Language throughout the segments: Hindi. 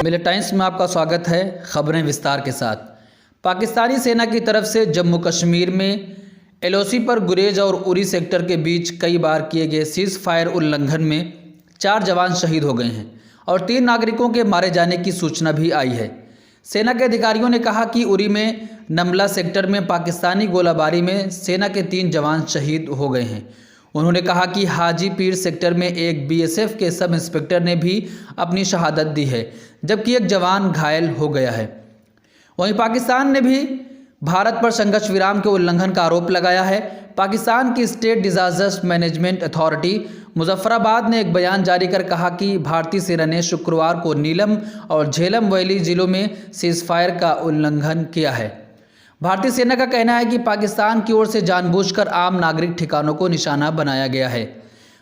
मिलत टाइम्स में आपका स्वागत है। खबरें विस्तार के साथ। पाकिस्तानी सेना की तरफ से जम्मू कश्मीर में एलओसी पर गुरेज और उरी सेक्टर के बीच कई बार किए गए सीज फायर उल्लंघन में 4 जवान शहीद हो गए हैं और 3 नागरिकों के मारे जाने की सूचना भी आई है। सेना के अधिकारियों ने कहा कि उरी में नमला सेक्टर में पाकिस्तानी गोलाबारी में सेना के 3 जवान शहीद हो गए हैं। उन्होंने कहा कि हाजी पीर सेक्टर में एक बीएसएफ के सब इंस्पेक्टर ने भी अपनी शहादत दी है, जबकि एक जवान घायल हो गया है। वहीं पाकिस्तान ने भी भारत पर संघर्ष विराम के उल्लंघन का आरोप लगाया है। पाकिस्तान की state disaster management authority Muzaffarabad ने एक बयान जारी कर कहा कि भारतीय सेना ने शुक्रवार को नीलम और झेलम वैली जिलों में सीज फायर का उल्लंघन किया है। भारतीय सेना का कहना है कि पाकिस्तान की ओर से जानबूझकर आम नागरिक ठिकानों को निशाना बनाया गया है।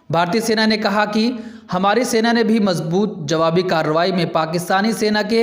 भारतीय सेना ने कहा कि हमारी सेना ने भी मजबूत जवाबी कार्रवाई में पाकिस्तानी सेना के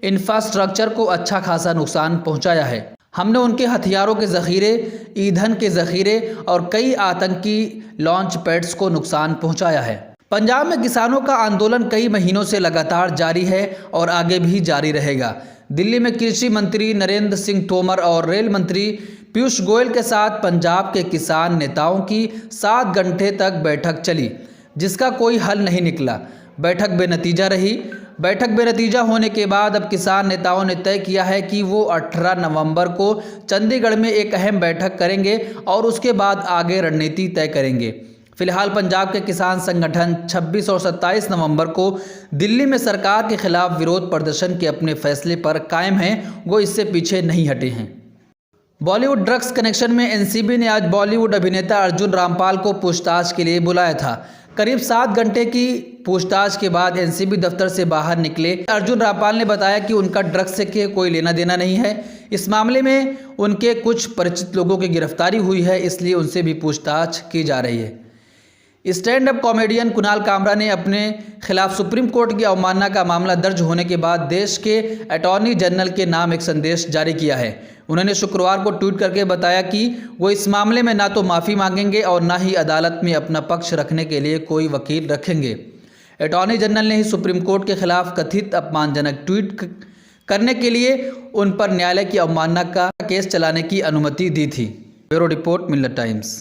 इंफ्रास्ट्रक्चर को अच्छा खासा नुकसान पहुंचाया है। हमने उनके हथियारों के जखीरे, ईंधन के जखीरे और कई आतंकी लॉन्च पैड्स को नुकसान पहुंचाया है। पंजाब में किसानों का आंदोलन कई महीनों से लगातार जारी है और आगे भी जारी रहेगा। दिल्ली में कृषि मंत्री नरेंद्र सिंह तोमर और रेल मंत्री पीयूष गोयल के साथ पंजाब के किसान नेताओं की 7 घंटे तक बैठक चली, जिसका कोई हल नहीं निकला। बैठक बेनतीजा रही। बैठक बेनतीजा होने के बाद अब किसान नेताओं ने तय किया है कि वो 18 नवंबर को चंडीगढ़ में एक अहम बैठक करेंगे और उसके बाद आगे रणनीति तय करेंगे। फिलहाल पंजाब के किसान संगठन 26 और 27 नवंबर को दिल्ली में सरकार के खिलाफ विरोध प्रदर्शन के अपने फैसले पर कायम हैं। वो इससे पीछे नहीं हटे हैं। बॉलीवुड ड्रग्स कनेक्शन में एनसीबी ने आज बॉलीवुड अभिनेता अर्जुन रामपाल को पूछताछ के लिए बुलाया था। करीब 7 घंटे की पूछताछ के बाद एनसीबी दफ्तर से बाहर निकले अर्जुन रामपाल ने बताया कि उनका ड्रग्स से कोई लेना देना नहीं है। इस मामले में उनके कुछ परिचित लोगों की गिरफ्तारी हुई है, इसलिए उनसे भी पूछताछ की जा रही है। Stand up comedian Kunal Kamra ने अपने खिलाफ सुप्रीम कोर्ट की अवमानना का मामला दर्ज होने के बाद देश के अटॉर्नी जनरल के नाम एक संदेश जारी किया है। उन्होंने शुक्रवार को ट्वीट करके बताया कि वो इस मामले में ना तो माफ़ी मांगेंगे और ना ही अदालत में अपना पक्ष रखने के लिए कोई वकील रखेंगे। अटॉर्नी जनरल ने ही सुप्रीम कोर्ट के खिलाफ कथित अपमानजनक ट्वीट करने के लिए उन पर न्यायालय की अवमानना का केस चलाने की अनुमति दी थी। ब्यूरो रिपोर्ट, मिलत टाइम्स।